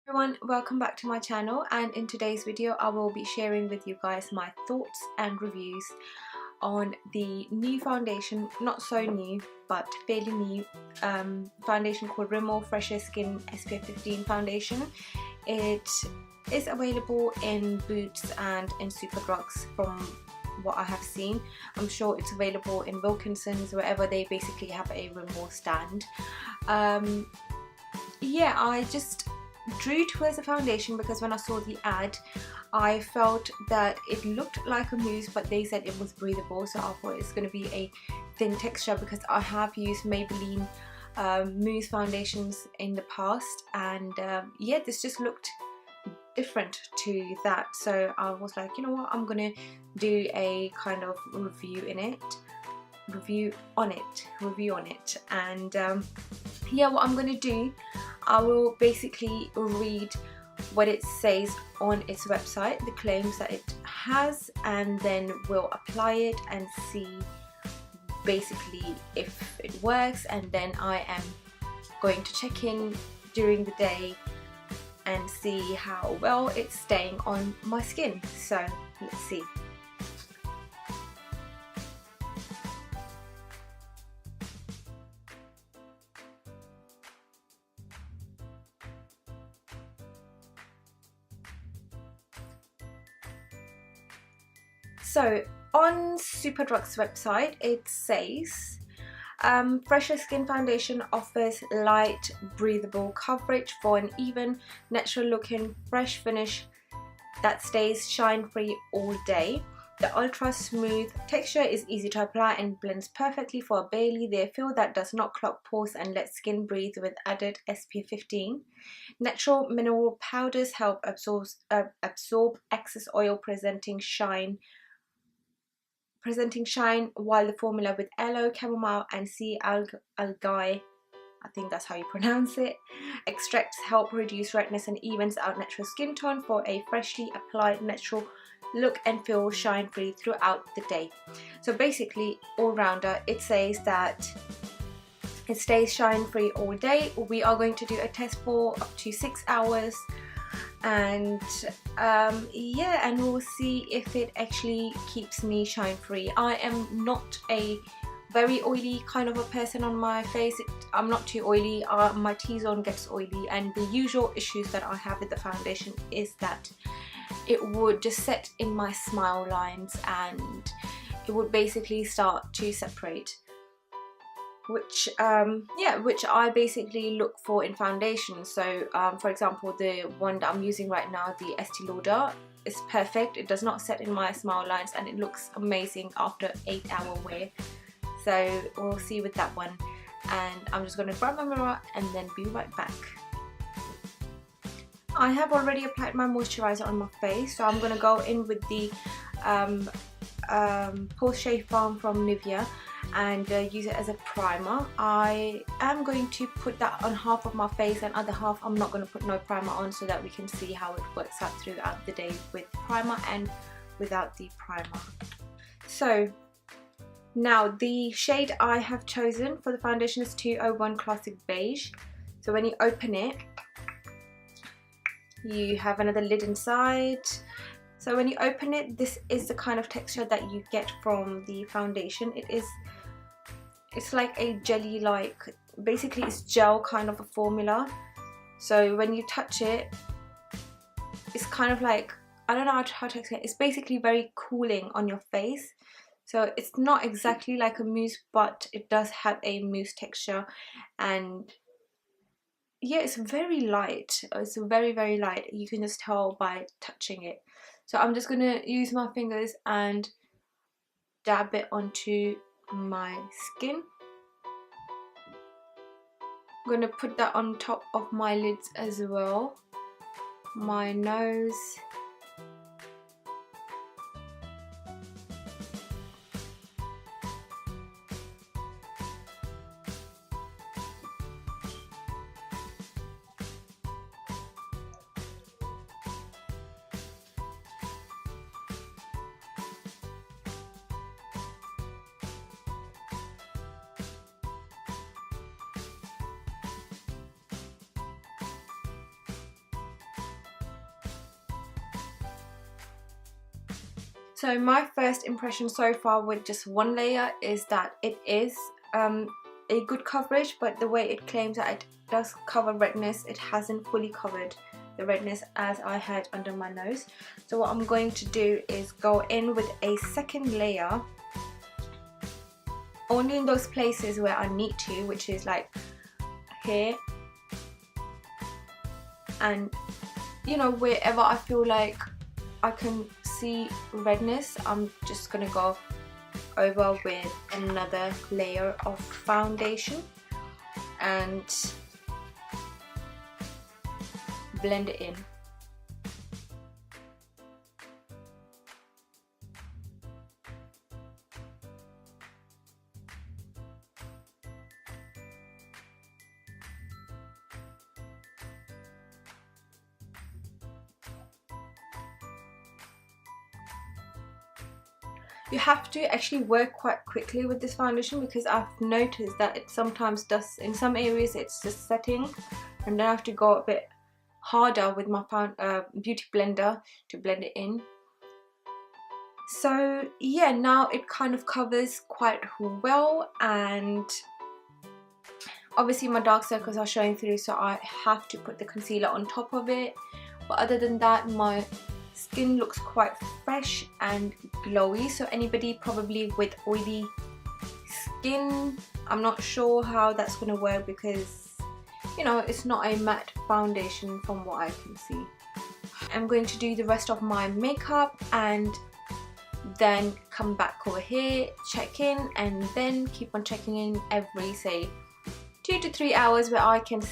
Everyone, welcome back to my channel, and in today's video I will be sharing with you guys my thoughts and reviews on the new foundation, not so new but fairly new foundation called Rimmel Fresher Skin SPF 15 foundation. It is available in Boots and in Superdrugs from what I have seen. I'm sure it's available in Wilkinson's, wherever they basically have a Rimmel stand. Yeah, I just drew towards the foundation because when I saw the ad I felt that it looked like a mousse, but they said it was breathable, so I thought it's going to be a thin texture because I have used Maybelline mousse foundations in the past, and yeah, this just looked different to that, so I was like, you know what, I'm gonna do a kind of review on it. And yeah, what I'm gonna do, I will basically read what it says on its website, the claims that it has, and then we'll apply it and see basically if it works, and then I am going to check in during the day and see how well it's staying on my skin. So let's see. So on Superdrug's website it says Fresher Skin Foundation offers light, breathable coverage for an even, natural looking, fresh finish that stays shine free all day. The ultra smooth texture is easy to apply and blends perfectly for a barely there feel that does not clog pores and lets skin breathe with added SPF 15. Natural mineral powders help absorb excess oil, presenting shine, while the formula with aloe, chamomile and sea algae, I think that's how you pronounce it, extracts help reduce redness and evens out natural skin tone for a freshly applied natural look and feel shine free throughout the day. So basically all-rounder. It says that it stays shine free all day. We are going to do a test for up to 6 hours, and yeah, and we'll see if it actually keeps me shine free. I am not a very oily kind of a person on my face. I'm not too oily. My T-zone gets oily, and the usual issues that I have with the foundation is that it would just set in my smile lines and it would basically start to separate, which yeah, which I basically look for in foundation. So for example, the one that I'm using right now, the Estee Lauder, is perfect. It does not set in my smile lines and it looks amazing after 8-hour wear. So we'll see with that one, and I'm just going to grab my mirror and then be right back. I have already applied my moisturizer on my face, so I'm going to go in with the Post Shave Balm from Nivea and use it as a primer. I am going to put that on half of my face, and other half I'm not going to put no primer on, so that we can see how it works out throughout the day with primer and without the primer. So now the shade I have chosen for the foundation is 201 Classic Beige. So when you open it, you have another lid inside. So when you open it, this is the kind of texture that you get from the foundation. It's like a jelly, like basically it's gel kind of a formula. So when you touch it, it's kind of like, I don't know how to explain it. It's basically very cooling on your face. So it's not exactly like a mousse, but it does have a mousse texture, and yeah, it's very light. It's very, very light. You can just tell by touching it. So I'm just gonna use my fingers and dab it onto my skin. I'm gonna put that on top of my lids as well, my nose. So my first impression so far with just one layer is that it is a good coverage, but the way it claims that it does cover redness, it hasn't fully covered the redness as I had under my nose. So what I'm going to do is go in with a second layer only in those places where I need to, which is like here and, you know, wherever I feel like I can see redness, I'm just gonna go over with another layer of foundation and blend it in. You have to actually work quite quickly with this foundation because I've noticed that it sometimes does, in some areas it's just setting, and then I have to go a bit harder with my beauty blender to blend it in. So yeah, now it kind of covers quite well, and obviously my dark circles are showing through, so I have to put the concealer on top of it. But other than that, my skin looks quite fresh and glowy. So anybody probably with oily skin, I'm not sure how that's going to work because, you know, it's not a matte foundation from what I can see. I'm going to do the rest of my makeup and then come back over here, check in, and then keep on checking in every, say, 2 to 3 hours where I can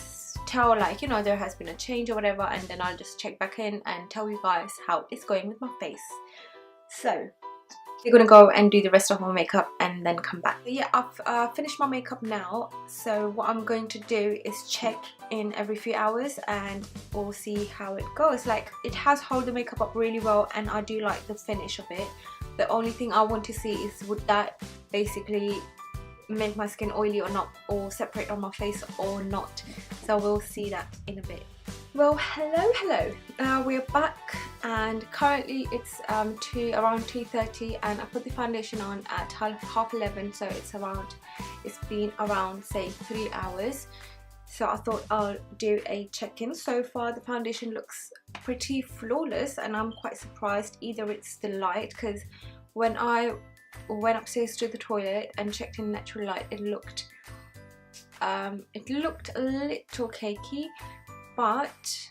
tell, like, you know, there has been a change or whatever, and then I'll just check back in and tell you guys how it's going with my face. So we're gonna go and do the rest of my makeup and then come back. But yeah, I've finished my makeup now, so what I'm going to do is check in every few hours and we'll see how it goes. Like, it has held the makeup up really well and I do like the finish of it. The only thing I want to see is would that basically make my skin oily or not, or separate on my face or not. So we'll see that in a bit. Well, hello, we're back and currently it's around 2:30 and I put the foundation on at 11:30, so it's been around, say, 3 hours. So I thought I'll do a check-in. So far the foundation looks pretty flawless and I'm quite surprised. Either it's the light, because when I went upstairs to the toilet and checked in natural light, it looked a little cakey, but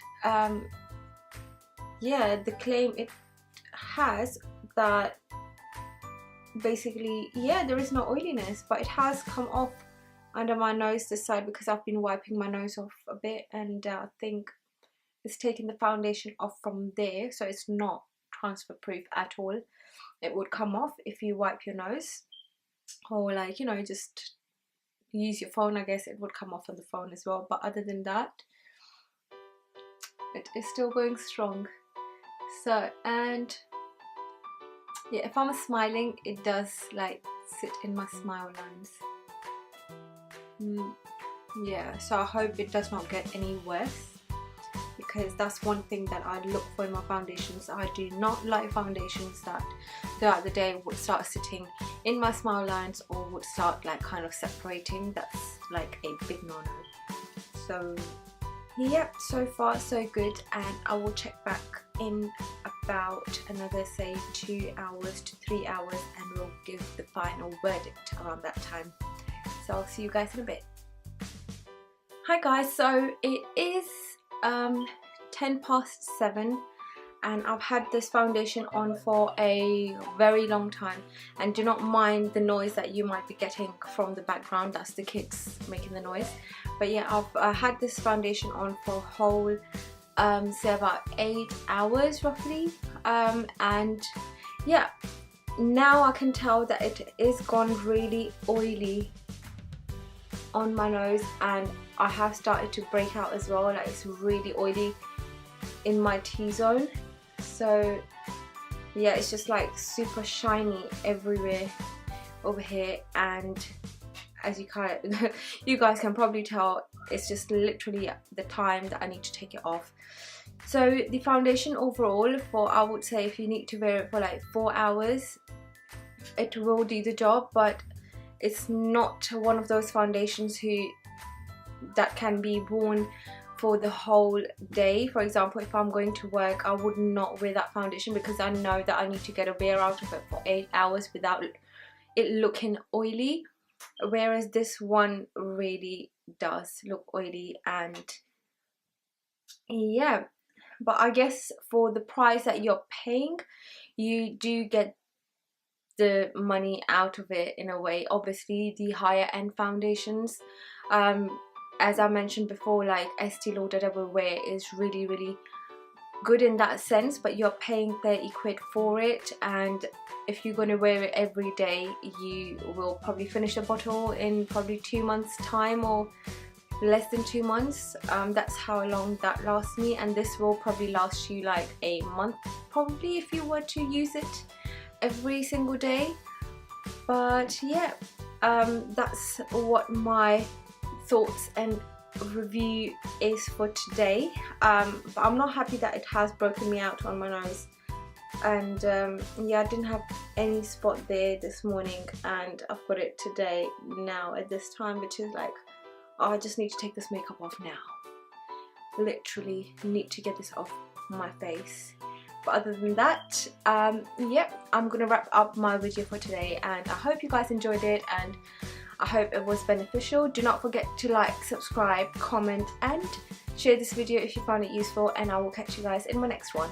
yeah, the claim it has that basically, yeah, there is no oiliness, but it has come off under my nose this side because I've been wiping my nose off a bit, and I think it's taking the foundation off from there, so it's not transfer proof at all. It would come off if you wipe your nose, or, like, you know, just use your phone. I guess it would come off on the phone as well, but other than that, it is still going strong. So, and yeah, if I'm smiling, it does like sit in my smile lines. Yeah, so I hope it does not get any worse, because that's one thing that I look for in my foundations. I do not like foundations that throughout the day would start sitting in my smile lines or would start like kind of separating. That's like a big no-no. So yep, so far so good, and I will check back in about another, say, 2 hours to 3 hours and we'll give the final verdict around that time. So I'll see you guys in a bit. Hi guys, so it is 7:10 and I've had this foundation on for a very long time, and do not mind the noise that you might be getting from the background. That's the kids making the noise. But yeah, I've had this foundation on for a whole say about 8 hours roughly, and yeah, now I can tell that it is gone really oily on my nose, and I have started to break out as well. Like, it's really oily in my T-zone. So yeah, it's just like super shiny everywhere over here, and as you guys can probably tell, it's just literally the time that I need to take it off. So the foundation overall, for I would say if you need to wear it for like 4 hours, it will do the job, but it's not one of those foundations that can be worn for the whole day. For example, if I'm going to work, I would not wear that foundation because I know that I need to get a wear out of it for 8 hours without it looking oily, whereas this one really does look oily. And yeah, but I guess for the price that you're paying, you do get the money out of it in a way. Obviously the higher end foundations, as I mentioned before, like Estee Lauder Double Wear is really good in that sense, but you're paying 30 quid for it, and if you're going to wear it every day, you will probably finish the bottle in probably 2 months time, or less than 2 months. That's how long that lasts me, and this will probably last you like a month probably if you were to use it every single day. But yeah, that's what my thoughts and review is for today. But I'm not happy that it has broken me out on my nose, and yeah, I didn't have any spot there this morning, and I've got it today now at this time, which is like, oh, I just need to take this makeup off now. Literally need to get this off my face. But other than that, yep, I'm gonna wrap up my video for today, and I hope you guys enjoyed it, and I hope it was beneficial. Do not forget to like, subscribe, comment and share this video if you found it useful, and I will catch you guys in my next one.